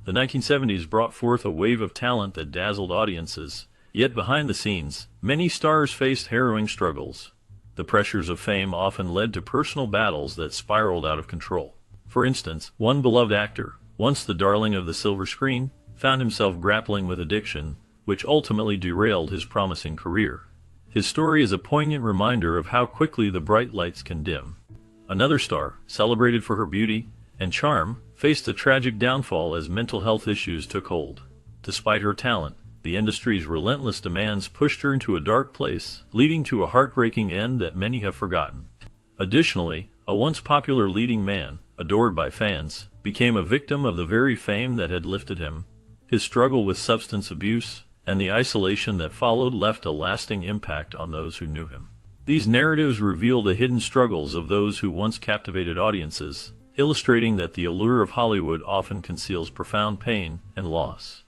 The 1970s brought forth a wave of talent that dazzled audiences, yet behind the scenes, many stars faced harrowing struggles. The pressures of fame often led to personal battles that spiraled out of control. For instance, one beloved actor, once the darling of the silver screen, found himself grappling with addiction, which ultimately derailed his promising career. His story is a poignant reminder of how quickly the bright lights can dim. Another star, celebrated for her beauty and charm, faced a tragic downfall as mental health issues took hold. Despite her talent, the industry's relentless demands pushed her into a dark place, leading to a heartbreaking end that many have forgotten. Additionally, a once popular leading man, adored by fans, became a victim of the very fame that had lifted him. His struggle with substance abuse and the isolation that followed left a lasting impact on those who knew him. These narratives reveal the hidden struggles of those who once captivated audiences, illustrating that the allure of Hollywood often conceals profound pain and loss.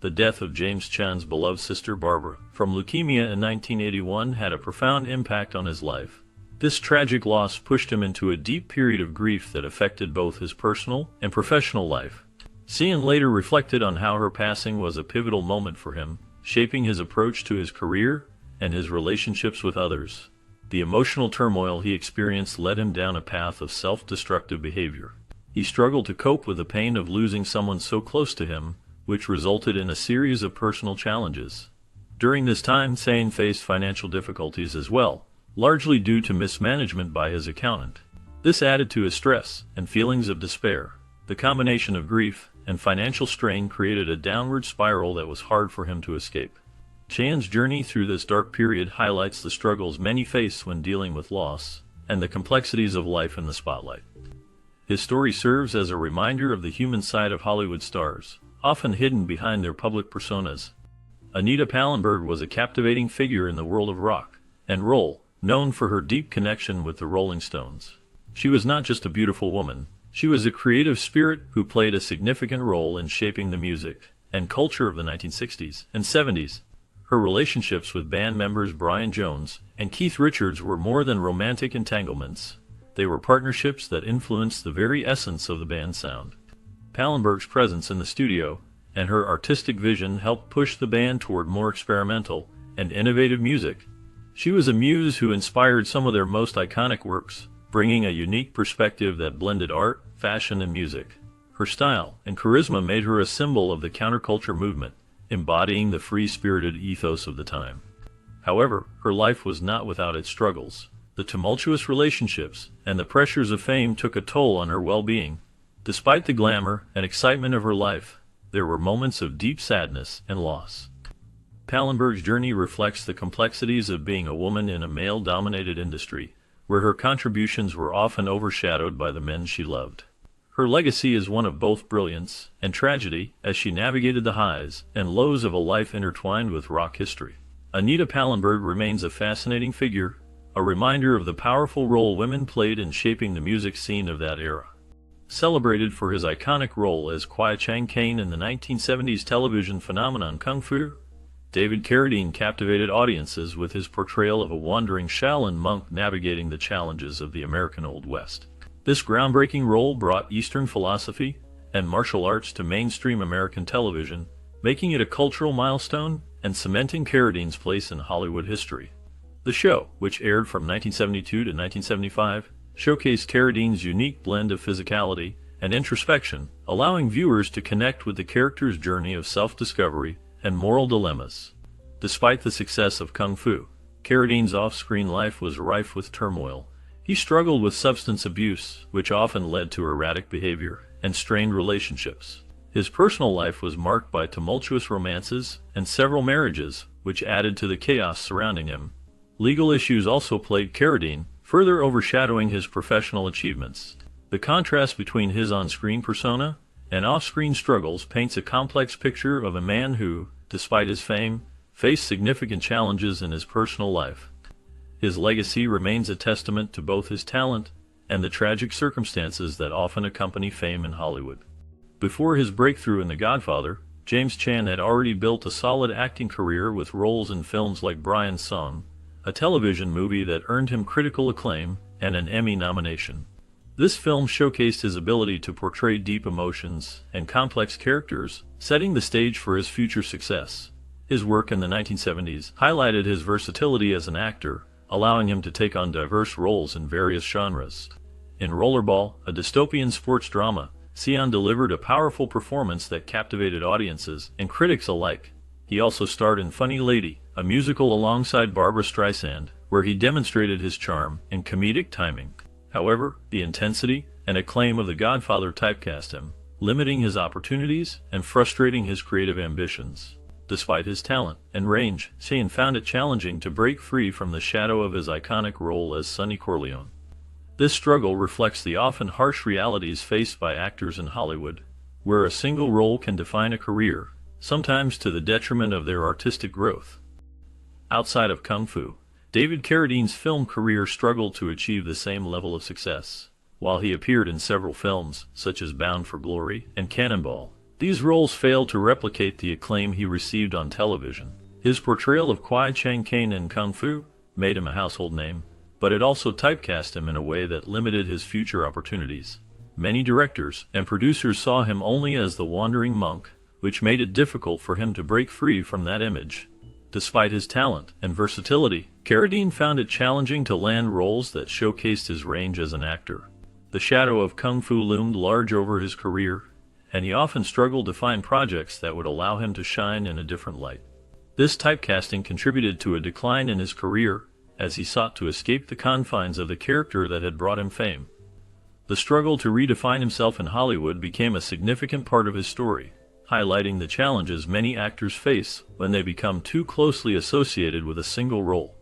The death of James Chan's beloved sister Barbara, from leukemia in 1981, had a profound impact on his life. This tragic loss pushed him into a deep period of grief that affected both his personal and professional life. Cian later reflected on how her passing was a pivotal moment for him, shaping his approach to his career and his relationships with others. The emotional turmoil he experienced led him down a path of self-destructive behavior. He struggled to cope with the pain of losing someone so close to him, which resulted in a series of personal challenges. During this time, Cian faced financial difficulties as well, largely due to mismanagement by his accountant. This added to his stress and feelings of despair. The combination of grief and financial strain created a downward spiral that was hard for him to escape. Chan's journey through this dark period highlights the struggles many face when dealing with loss and the complexities of life in the spotlight. His story serves as a reminder of the human side of Hollywood stars, often hidden behind their public personas. Anita Pallenberg was a captivating figure in the world of rock and roll, known for her deep connection with the Rolling Stones. She was not just a beautiful woman, she was a creative spirit who played a significant role in shaping the music and culture of the 1960s and 70s. Her relationships with band members Brian Jones and Keith Richards were more than romantic entanglements. They were partnerships that influenced the very essence of the band's sound. Pallenberg's presence in the studio and her artistic vision helped push the band toward more experimental and innovative music. She was a muse who inspired some of their most iconic works, bringing a unique perspective that blended art, fashion, and music. Her style and charisma made her a symbol of the counterculture movement, embodying the free-spirited ethos of the time. However, her life was not without its struggles. The tumultuous relationships and the pressures of fame took a toll on her well-being. Despite the glamour and excitement of her life, there were moments of deep sadness and loss. Pallenberg's journey reflects the complexities of being a woman in a male-dominated industry, where her contributions were often overshadowed by the men she loved. Her legacy is one of both brilliance and tragedy as she navigated the highs and lows of a life intertwined with rock history. Anita Pallenberg remains a fascinating figure, a reminder of the powerful role women played in shaping the music scene of that era. Celebrated for his iconic role as Kwai Chang Caine in the 1970s television phenomenon Kung Fu, David Carradine captivated audiences with his portrayal of a wandering Shaolin monk navigating the challenges of the American Old West. This groundbreaking role brought Eastern philosophy and martial arts to mainstream American television, making it a cultural milestone and cementing Carradine's place in Hollywood history. The show, which aired from 1972 to 1975, showcased Carradine's unique blend of physicality and introspection, allowing viewers to connect with the character's journey of self-discovery and moral dilemmas. Despite the success of Kung Fu, Carradine's off-screen life was rife with turmoil. He struggled with substance abuse, which often led to erratic behavior and strained relationships. His personal life was marked by tumultuous romances and several marriages, which added to the chaos surrounding him. Legal issues also plagued Carradine, further overshadowing his professional achievements. The contrast between his on-screen persona and off-screen struggles paints a complex picture of a man who, despite his fame, faced significant challenges in his personal life. His legacy remains a testament to both his talent and the tragic circumstances that often accompany fame in Hollywood. Before his breakthrough in The Godfather, James Chan had already built a solid acting career with roles in films like Brian's Song, a television movie that earned him critical acclaim and an Emmy nomination. This film showcased his ability to portray deep emotions and complex characters, setting the stage for his future success. His work in the 1970s highlighted his versatility as an actor, allowing him to take on diverse roles in various genres. In Rollerball, a dystopian sports drama, Sion delivered a powerful performance that captivated audiences and critics alike. He also starred in Funny Lady, a musical alongside Barbra Streisand, where he demonstrated his charm and comedic timing. However, the intensity and acclaim of The Godfather typecast him, limiting his opportunities and frustrating his creative ambitions. Despite his talent and range, Sion found it challenging to break free from the shadow of his iconic role as Sonny Corleone. This struggle reflects the often harsh realities faced by actors in Hollywood, where a single role can define a career, sometimes to the detriment of their artistic growth. Outside of Kung Fu, David Carradine's film career struggled to achieve the same level of success. While he appeared in several films, such as Bound for Glory and Cannonball, these roles failed to replicate the acclaim he received on television. His portrayal of Kwai Chang Caine in Kung Fu made him a household name, but it also typecast him in a way that limited his future opportunities. Many directors and producers saw him only as the wandering monk, which made it difficult for him to break free from that image. Despite his talent and versatility, Carradine found it challenging to land roles that showcased his range as an actor. The shadow of Kung Fu loomed large over his career, and he often struggled to find projects that would allow him to shine in a different light. This typecasting contributed to a decline in his career, as he sought to escape the confines of the character that had brought him fame. The struggle to redefine himself in Hollywood became a significant part of his story, highlighting the challenges many actors face when they become too closely associated with a single role.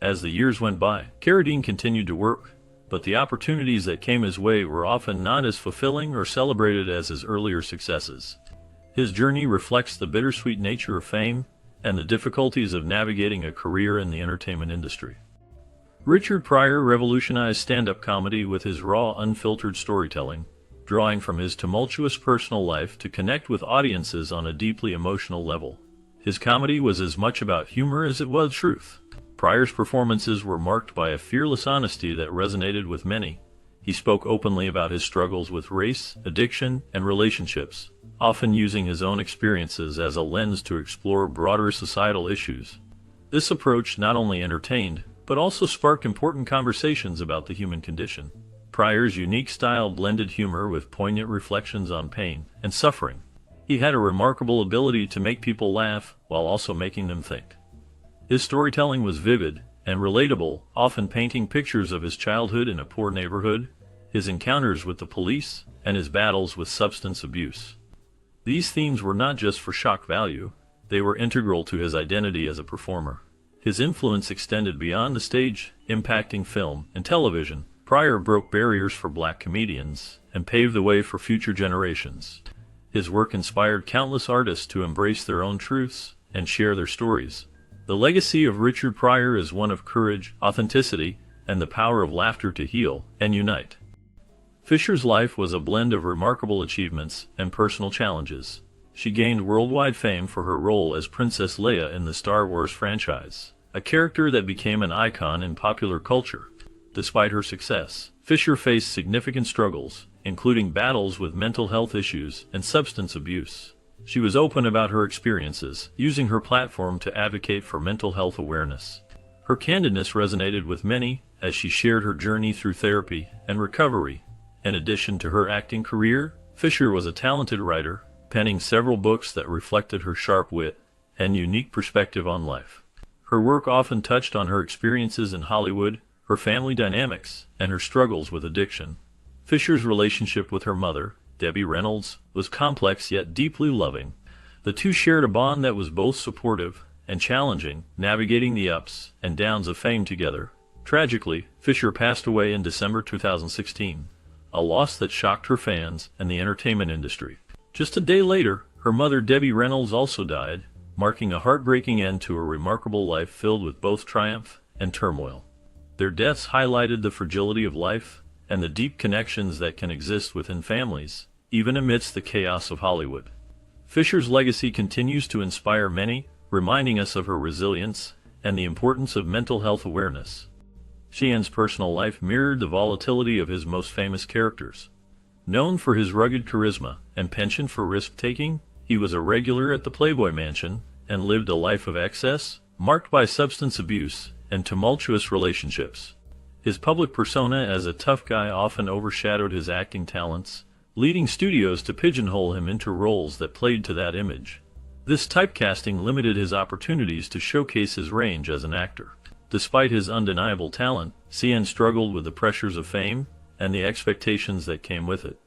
As the years went by, Carradine continued to work, but the opportunities that came his way were often not as fulfilling or celebrated as his earlier successes. His journey reflects the bittersweet nature of fame and the difficulties of navigating a career in the entertainment industry. Richard Pryor revolutionized stand-up comedy with his raw, unfiltered storytelling, drawing from his tumultuous personal life to connect with audiences on a deeply emotional level. His comedy was as much about humor as it was truth. Pryor's performances were marked by a fearless honesty that resonated with many. He spoke openly about his struggles with race, addiction, and relationships, often using his own experiences as a lens to explore broader societal issues. This approach not only entertained, but also sparked important conversations about the human condition. Pryor's unique style blended humor with poignant reflections on pain and suffering. He had a remarkable ability to make people laugh while also making them think. His storytelling was vivid and relatable, often painting pictures of his childhood in a poor neighborhood, his encounters with the police, and his battles with substance abuse. These themes were not just for shock value, they were integral to his identity as a performer. His influence extended beyond the stage, impacting film and television. Pryor broke barriers for black comedians and paved the way for future generations. His work inspired countless artists to embrace their own truths and share their stories. The legacy of Richard Pryor is one of courage, authenticity, and the power of laughter to heal and unite. Fisher's life was a blend of remarkable achievements and personal challenges. She gained worldwide fame for her role as Princess Leia in the Star Wars franchise, a character that became an icon in popular culture. Despite her success, Fisher faced significant struggles, including battles with mental health issues and substance abuse. She was open about her experiences, using her platform to advocate for mental health awareness. Her candidness resonated with many as she shared her journey through therapy and recovery. In addition to her acting career, Fisher was a talented writer, penning several books that reflected her sharp wit and unique perspective on life. Her work often touched on her experiences in Hollywood, her family dynamics, and her struggles with addiction. Fisher's relationship with her mother, Debbie Reynolds, was complex yet deeply loving. The two shared a bond that was both supportive and challenging, navigating the ups and downs of fame together. Tragically, Fisher passed away in December 2016, a loss that shocked her fans and the entertainment industry. Just a day later, her mother Debbie Reynolds also died, marking a heartbreaking end to a remarkable life filled with both triumph and turmoil. Their deaths highlighted the fragility of life and the deep connections that can exist within families, even amidst the chaos of Hollywood. Fisher's legacy continues to inspire many, reminding us of her resilience and the importance of mental health awareness. Xian's personal life mirrored the volatility of his most famous characters. Known for his rugged charisma and penchant for risk-taking, he was a regular at the Playboy Mansion and lived a life of excess, marked by substance abuse and tumultuous relationships. His public persona as a tough guy often overshadowed his acting talents, leading studios to pigeonhole him into roles that played to that image. This typecasting limited his opportunities to showcase his range as an actor. Despite his undeniable talent, Xian struggled with the pressures of fame and the expectations that came with it.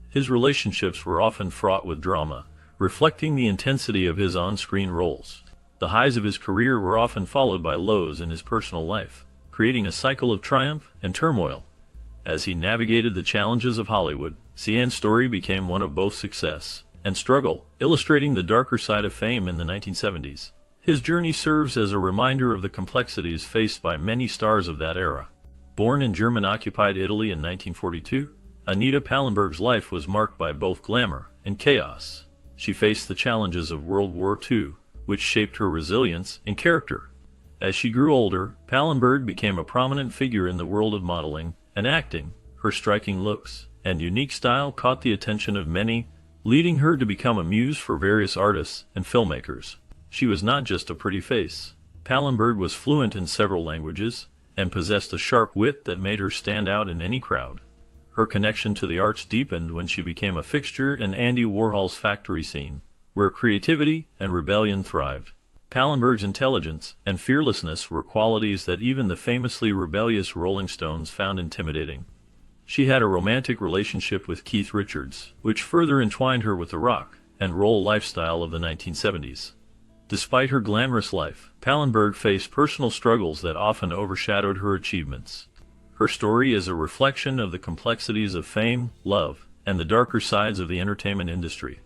His relationships were often fraught with drama, reflecting the intensity of his on-screen roles. The highs of his career were often followed by lows in his personal life, creating a cycle of triumph and turmoil. As he navigated the challenges of Hollywood, Xian's story became one of both success and struggle, illustrating the darker side of fame in the 1970s. His journey serves as a reminder of the complexities faced by many stars of that era. Born in German-occupied Italy in 1942, Anita Pallenberg's life was marked by both glamour and chaos. She faced the challenges of World War II, which shaped her resilience and character. As she grew older, Pallenberg became a prominent figure in the world of modeling and acting. Her striking looks and unique style caught the attention of many, leading her to become a muse for various artists and filmmakers. She was not just a pretty face. Pallenberg was fluent in several languages and possessed a sharp wit that made her stand out in any crowd. Her connection to the arts deepened when she became a fixture in Andy Warhol's factory scene, where creativity and rebellion thrived. Pallenberg's intelligence and fearlessness were qualities that even the famously rebellious Rolling Stones found intimidating. She had a romantic relationship with Keith Richards, which further entwined her with the rock and roll lifestyle of the 1970s. Despite her glamorous life, Pallenberg faced personal struggles that often overshadowed her achievements. Her story is a reflection of the complexities of fame, love, and the darker sides of the entertainment industry.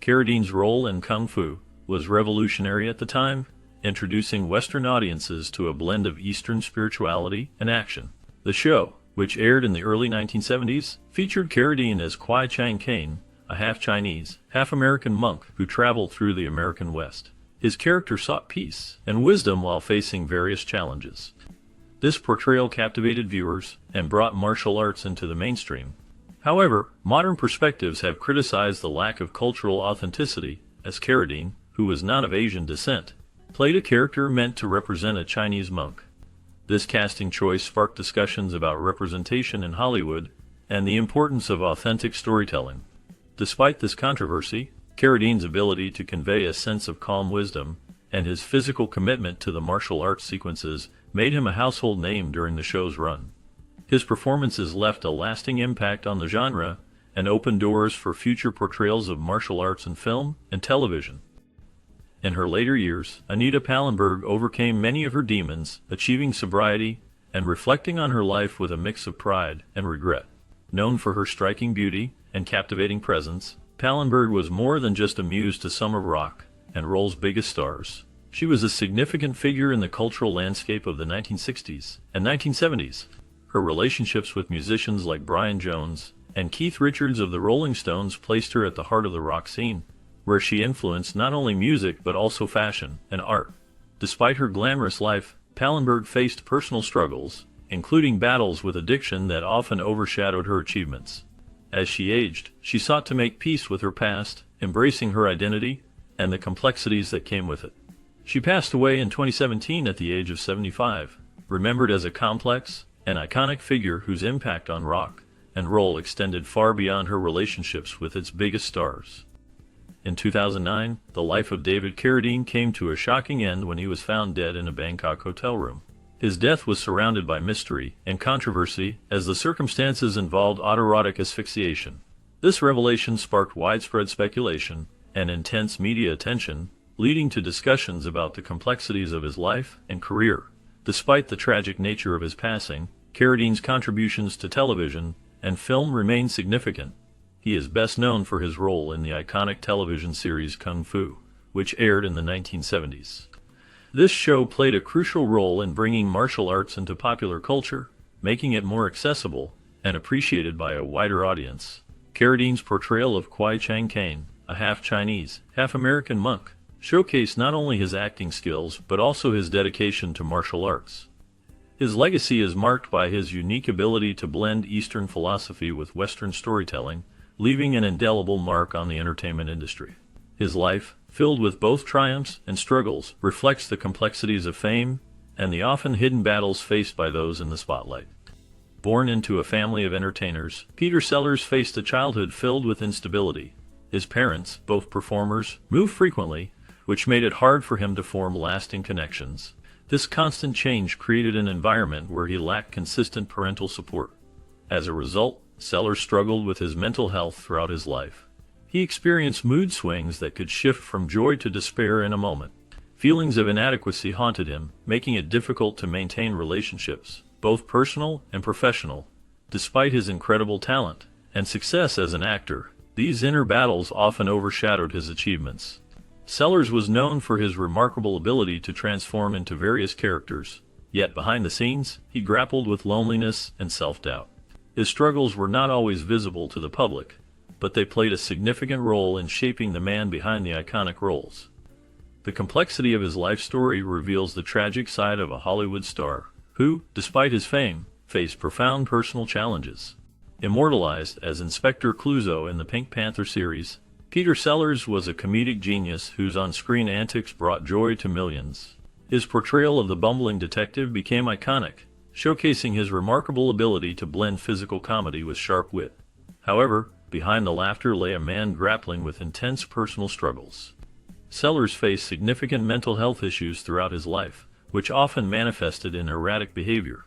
Carradine's role in Kung Fu was revolutionary at the time, introducing Western audiences to a blend of Eastern spirituality and action. The show, which aired in the early 1970s, featured Carradine as Kwai Chang Caine, a half-Chinese, half-American monk who traveled through the American West. His character sought peace and wisdom while facing various challenges. This portrayal captivated viewers and brought martial arts into the mainstream. However, modern perspectives have criticized the lack of cultural authenticity, as Carradine, who was not of Asian descent, played a character meant to represent a Chinese monk. This casting choice sparked discussions about representation in Hollywood and the importance of authentic storytelling. Despite this controversy, Carradine's ability to convey a sense of calm wisdom and his physical commitment to the martial arts sequences made him a household name during the show's run. His performances left a lasting impact on the genre and opened doors for future portrayals of martial arts in film and television. In her later years, Anita Pallenberg overcame many of her demons, achieving sobriety and reflecting on her life with a mix of pride and regret. Known for her striking beauty and captivating presence, Pallenberg was more than just a muse to some of rock and roll's biggest stars. She was a significant figure in the cultural landscape of the 1960s and 1970s. Her relationships with musicians like Brian Jones and Keith Richards of the Rolling Stones placed her at the heart of the rock scene, where she influenced not only music but also fashion and art. Despite her glamorous life, Pallenberg faced personal struggles, including battles with addiction that often overshadowed her achievements. As she aged, she sought to make peace with her past, embracing her identity and the complexities that came with it. She passed away in 2017 at the age of 75, remembered as a complex and iconic figure whose impact on rock and roll extended far beyond her relationships with its biggest stars. In 2009, the life of David Carradine came to a shocking end when he was found dead in a Bangkok hotel room. His death was surrounded by mystery and controversy as the circumstances involved autoerotic asphyxiation. This revelation sparked widespread speculation and intense media attention, leading to discussions about the complexities of his life and career. Despite the tragic nature of his passing, Carradine's contributions to television and film remain significant. He is best known for his role in the iconic television series Kung Fu, which aired in the 1970s. This show played a crucial role in bringing martial arts into popular culture, making it more accessible and appreciated by a wider audience. Carradine's portrayal of Kwai Chang Caine, a half-Chinese, half-American monk, showcased not only his acting skills but also his dedication to martial arts. His legacy is marked by his unique ability to blend Eastern philosophy with Western storytelling, leaving an indelible mark on the entertainment industry. His life, filled with both triumphs and struggles, reflects the complexities of fame and the often hidden battles faced by those in the spotlight. Born into a family of entertainers, Peter Sellers faced a childhood filled with instability. His parents, both performers, moved frequently, which made it hard for him to form lasting connections. This constant change created an environment where he lacked consistent parental support. As a result, Sellers struggled with his mental health throughout his life. He experienced mood swings that could shift from joy to despair in a moment. Feelings of inadequacy haunted him, making it difficult to maintain relationships, both personal and professional. Despite his incredible talent and success as an actor, these inner battles often overshadowed his achievements. Sellers was known for his remarkable ability to transform into various characters, yet behind the scenes, he grappled with loneliness and self-doubt. His struggles were not always visible to the public, but they played a significant role in shaping the man behind the iconic roles. The complexity of his life story reveals the tragic side of a Hollywood star, who, despite his fame, faced profound personal challenges. Immortalized as Inspector Clouseau in the Pink Panther series, Peter Sellers was a comedic genius whose on-screen antics brought joy to millions. His portrayal of the bumbling detective became iconic, showcasing his remarkable ability to blend physical comedy with sharp wit. However, behind the laughter lay a man grappling with intense personal struggles. Sellers faced significant mental health issues throughout his life, which often manifested in erratic behavior.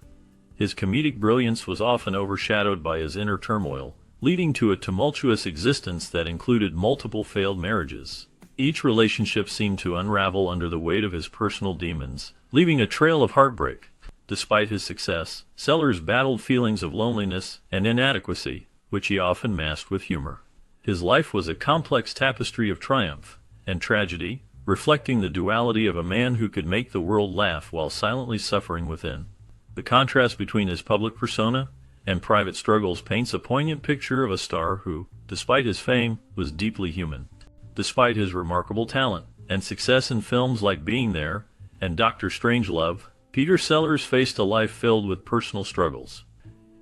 His comedic brilliance was often overshadowed by his inner turmoil, leading to a tumultuous existence that included multiple failed marriages. Each relationship seemed to unravel under the weight of his personal demons, leaving a trail of heartbreak. Despite his success, Sellers battled feelings of loneliness and inadequacy, which he often masked with humor. His life was a complex tapestry of triumph and tragedy, reflecting the duality of a man who could make the world laugh while silently suffering within. The contrast between his public persona and private struggles paints a poignant picture of a star who, despite his fame, was deeply human. Despite his remarkable talent and success in films like Being There and Dr. Strangelove, Peter Sellers faced a life filled with personal struggles.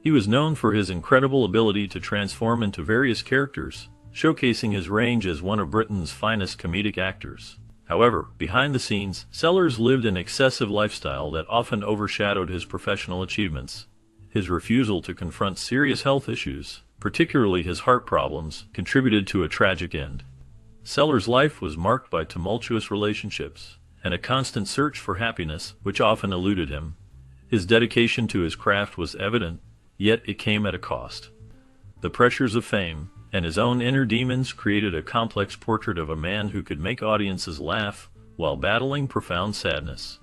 He was known for his incredible ability to transform into various characters, showcasing his range as one of Britain's finest comedic actors. However, behind the scenes, Sellers lived an excessive lifestyle that often overshadowed his professional achievements. His refusal to confront serious health issues, particularly his heart problems, contributed to a tragic end. Sellers' life was marked by tumultuous relationships and a constant search for happiness, which often eluded him. His dedication to his craft was evident, yet it came at a cost. The pressures of fame and his own inner demons created a complex portrait of a man who could make audiences laugh while battling profound sadness.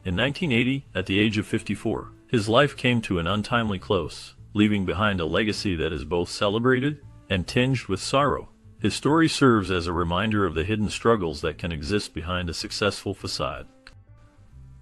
In 1980, at the age of 54, his life came to an untimely close, leaving behind a legacy that is both celebrated and tinged with sorrow. His story serves as a reminder of the hidden struggles that can exist behind a successful facade.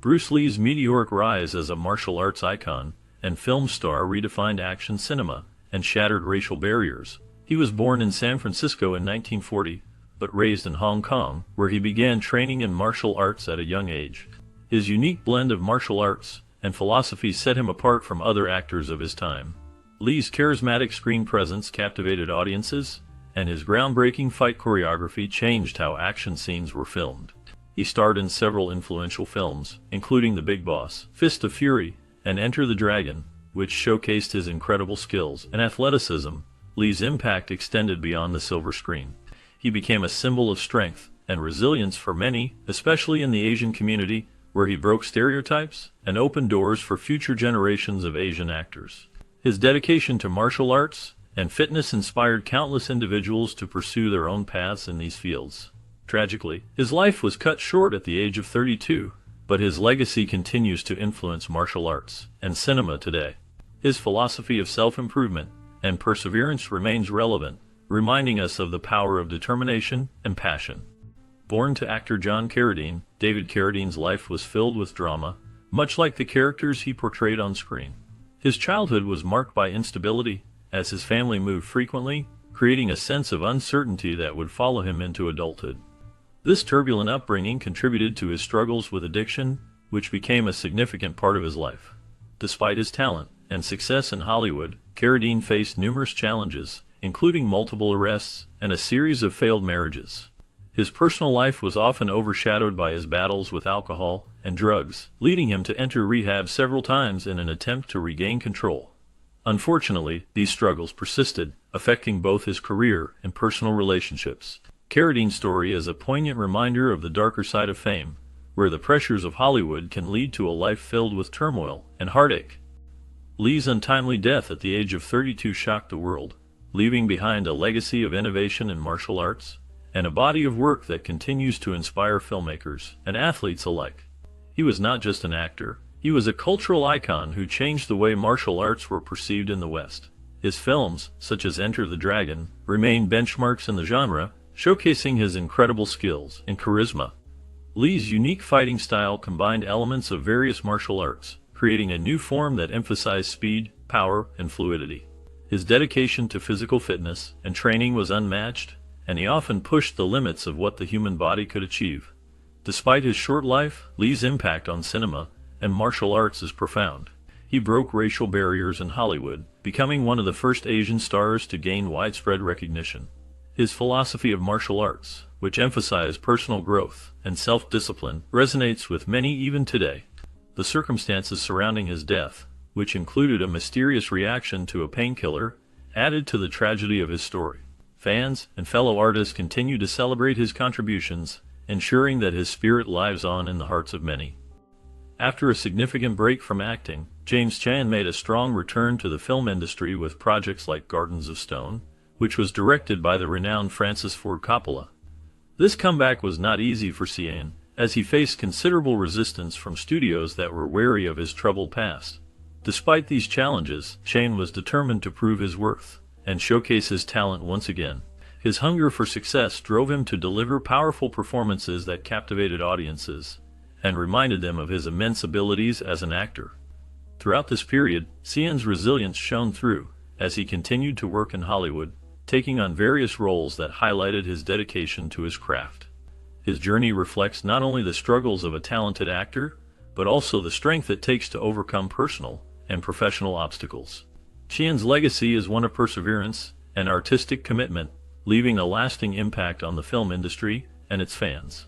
Bruce Lee's meteoric rise as a martial arts icon and film star redefined action cinema and shattered racial barriers. He was born in San Francisco in 1940, but raised in Hong Kong, where he began training in martial arts at a young age. His unique blend of martial arts and philosophy set him apart from other actors of his time. Lee's charismatic screen presence captivated audiences, and his groundbreaking fight choreography changed how action scenes were filmed. He starred in several influential films, including The Big Boss, Fist of Fury, and Enter the Dragon, which showcased his incredible skills and athleticism. Lee's impact extended beyond the silver screen. He became a symbol of strength and resilience for many, especially in the Asian community, where he broke stereotypes and opened doors for future generations of Asian actors. His dedication to martial arts and fitness inspired countless individuals to pursue their own paths in these fields. Tragically, his life was cut short at the age of 32, but his legacy continues to influence martial arts and cinema today. His philosophy of self-improvement and perseverance remains relevant, reminding us of the power of determination and passion. Born to actor John Carradine, David Carradine's life was filled with drama, much like the characters he portrayed on screen. His childhood was marked by instability, as his family moved frequently, creating a sense of uncertainty that would follow him into adulthood. This turbulent upbringing contributed to his struggles with addiction, which became a significant part of his life. Despite his talent and success in Hollywood, Carradine faced numerous challenges, including multiple arrests and a series of failed marriages. His personal life was often overshadowed by his battles with alcohol and drugs, leading him to enter rehab several times in an attempt to regain control. Unfortunately, these struggles persisted, affecting both his career and personal relationships. Carradine's story is a poignant reminder of the darker side of fame, where the pressures of Hollywood can lead to a life filled with turmoil and heartache. Lee's untimely death at the age of 32 shocked the world, leaving behind a legacy of innovation in martial arts and a body of work that continues to inspire filmmakers and athletes alike. He was not just an actor, he was a cultural icon who changed the way martial arts were perceived in the West. His films, such as Enter the Dragon, remain benchmarks in the genre, showcasing his incredible skills and charisma. Lee's unique fighting style combined elements of various martial arts, creating a new form that emphasized speed, power, and fluidity. His dedication to physical fitness and training was unmatched, and he often pushed the limits of what the human body could achieve. Despite his short life, Lee's impact on cinema and martial arts is profound. He broke racial barriers in Hollywood, becoming one of the first Asian stars to gain widespread recognition. His philosophy of martial arts, which emphasized personal growth and self-discipline, resonates with many even today. The circumstances surrounding his death, which included a mysterious reaction to a painkiller, added to the tragedy of his story. Fans and fellow artists continue to celebrate his contributions, ensuring that his spirit lives on in the hearts of many. After a significant break from acting, James Caan made a strong return to the film industry with projects like Gardens of Stone, which was directed by the renowned Francis Ford Coppola. This comeback was not easy for Caan, as he faced considerable resistance from studios that were wary of his troubled past. Despite these challenges, Caan was determined to prove his worth and showcase his talent once again. His hunger for success drove him to deliver powerful performances that captivated audiences and reminded them of his immense abilities as an actor. Throughout this period, Caan's resilience shone through as he continued to work in Hollywood, taking on various roles that highlighted his dedication to his craft. His journey reflects not only the struggles of a talented actor, but also the strength it takes to overcome personal and professional obstacles. Caan's legacy is one of perseverance and artistic commitment, leaving a lasting impact on the film industry and its fans.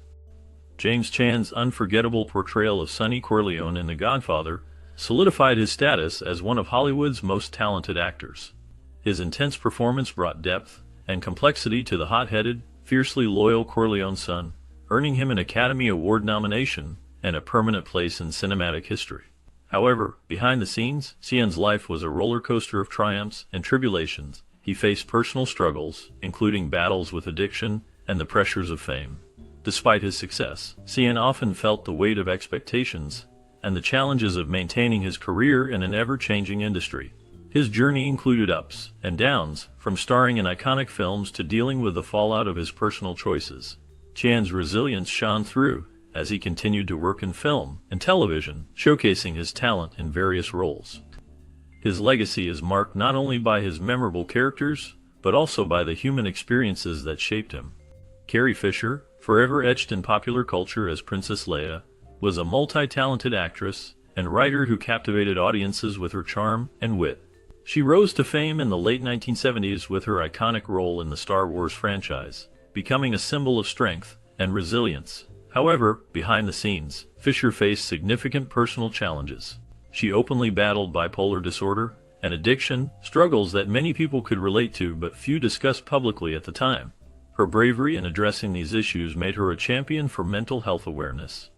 James Caan's unforgettable portrayal of Sonny Corleone in The Godfather solidified his status as one of Hollywood's most talented actors. His intense performance brought depth and complexity to the hot-headed, fiercely loyal Corleone son, earning him an Academy Award nomination and a permanent place in cinematic history. However, behind the scenes, Caan's life was a roller coaster of triumphs and tribulations. He faced personal struggles, including battles with addiction and the pressures of fame. Despite his success, Caan often felt the weight of expectations and the challenges of maintaining his career in an ever-changing industry. His journey included ups and downs, from starring in iconic films to dealing with the fallout of his personal choices. Caan's resilience shone through as he continued to work in film and television, showcasing his talent in various roles. His legacy is marked not only by his memorable characters, but also by the human experiences that shaped him. Carrie Fisher, forever etched in popular culture as Princess Leia, was a multi-talented actress and writer who captivated audiences with her charm and wit. She rose to fame in the late 1970s with her iconic role in the Star Wars franchise, becoming a symbol of strength and resilience. However, behind the scenes, Fisher faced significant personal challenges. She openly battled bipolar disorder and addiction, struggles that many people could relate to but few discussed publicly at the time. Her bravery in addressing these issues made her a champion for mental health awareness.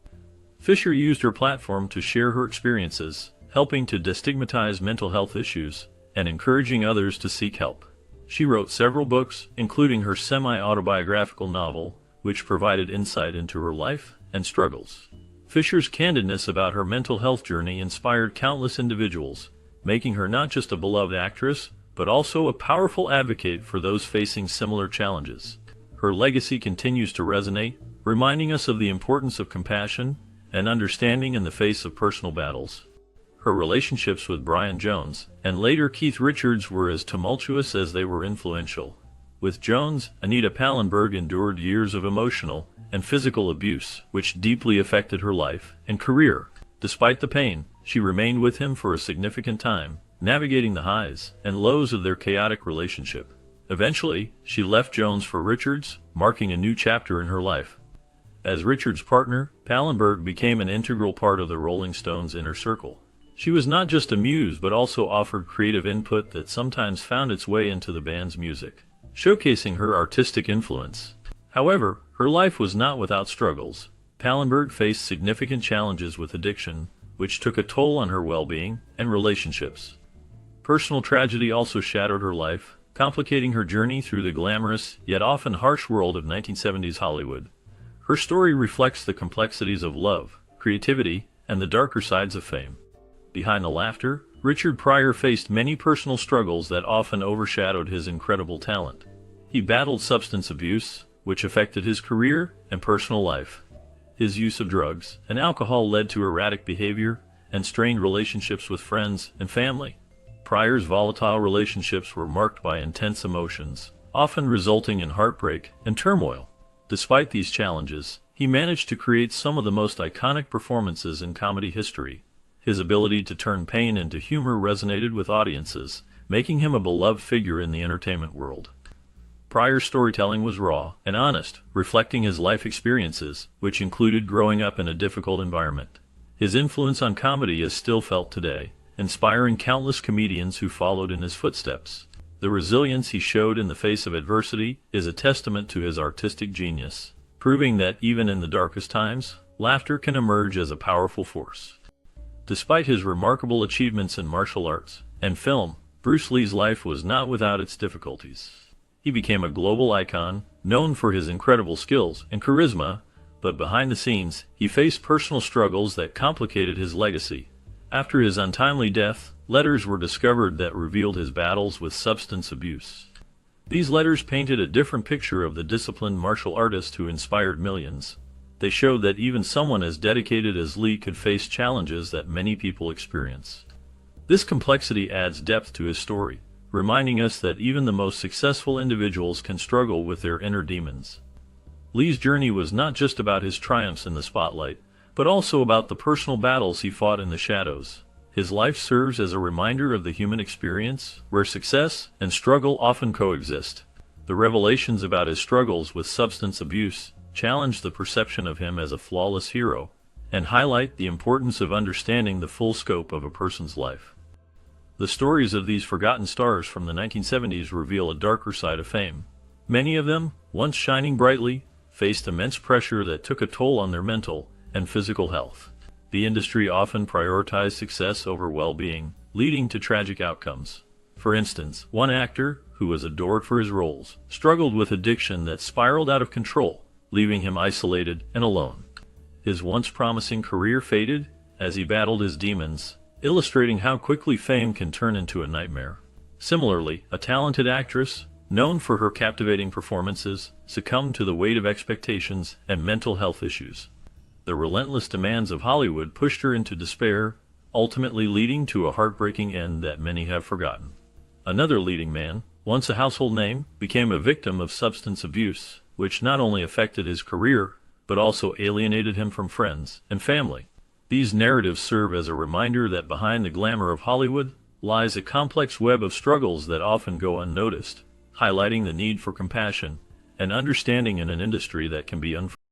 Fisher used her platform to share her experiences, helping to destigmatize mental health issues and encouraging others to seek help. She wrote several books, including her semi-autobiographical novel, which provided insight into her life and struggles. Fisher's candidness about her mental health journey inspired countless individuals, making her not just a beloved actress, but also a powerful advocate for those facing similar challenges. Her legacy continues to resonate, reminding us of the importance of compassion and understanding in the face of personal battles. Her relationships with Brian Jones and later Keith Richards were as tumultuous as they were influential. With Jones, Anita Pallenberg endured years of emotional and physical abuse, which deeply affected her life and career. Despite the pain, she remained with him for a significant time, navigating the highs and lows of their chaotic relationship. Eventually, she left Jones for Richards, marking a new chapter in her life. As Richards' partner, Pallenberg became an integral part of the Rolling Stones' inner circle. She was not just a muse but also offered creative input that sometimes found its way into the band's music, showcasing her artistic influence. However, her life was not without struggles. Pallenberg faced significant challenges with addiction, which took a toll on her well-being and relationships. Personal tragedy also shadowed her life, complicating her journey through the glamorous, yet often harsh world of 1970s Hollywood. Her story reflects the complexities of love, creativity, and the darker sides of fame. Behind the laughter, Richard Pryor faced many personal struggles that often overshadowed his incredible talent. He battled substance abuse, which affected his career and personal life. His use of drugs and alcohol led to erratic behavior and strained relationships with friends and family. Pryor's volatile relationships were marked by intense emotions, often resulting in heartbreak and turmoil. Despite these challenges, he managed to create some of the most iconic performances in comedy history. His ability to turn pain into humor resonated with audiences, making him a beloved figure in the entertainment world. Pryor's storytelling was raw and honest, reflecting his life experiences, which included growing up in a difficult environment. His influence on comedy is still felt today, inspiring countless comedians who followed in his footsteps. The resilience he showed in the face of adversity is a testament to his artistic genius, proving that even in the darkest times, laughter can emerge as a powerful force. Despite his remarkable achievements in martial arts and film, Bruce Lee's life was not without its difficulties. He became a global icon, known for his incredible skills and charisma, but behind the scenes, he faced personal struggles that complicated his legacy. After his untimely death, letters were discovered that revealed his battles with substance abuse. These letters painted a different picture of the disciplined martial artist who inspired millions. They showed that even someone as dedicated as Lee could face challenges that many people experience. This complexity adds depth to his story, reminding us that even the most successful individuals can struggle with their inner demons. Lee's journey was not just about his triumphs in the spotlight, but also about the personal battles he fought in the shadows. His life serves as a reminder of the human experience, where success and struggle often coexist. The revelations about his struggles with substance abuse challenge the perception of him as a flawless hero, and highlight the importance of understanding the full scope of a person's life. The stories of these forgotten stars from the 1970s reveal a darker side of fame. Many of them, once shining brightly, faced immense pressure that took a toll on their mental and physical health. The industry often prioritized success over well-being, leading to tragic outcomes. For instance, one actor, who was adored for his roles, struggled with addiction that spiraled out of control, leaving him isolated and alone. His once promising career faded as he battled his demons, illustrating how quickly fame can turn into a nightmare. Similarly, a talented actress, known for her captivating performances, succumbed to the weight of expectations and mental health issues. The relentless demands of Hollywood pushed her into despair, ultimately leading to a heartbreaking end that many have forgotten. Another leading man, once a household name, became a victim of substance abuse, which not only affected his career, but also alienated him from friends and family. These narratives serve as a reminder that behind the glamour of Hollywood lies a complex web of struggles that often go unnoticed, highlighting the need for compassion and understanding in an industry that can be unforgiving.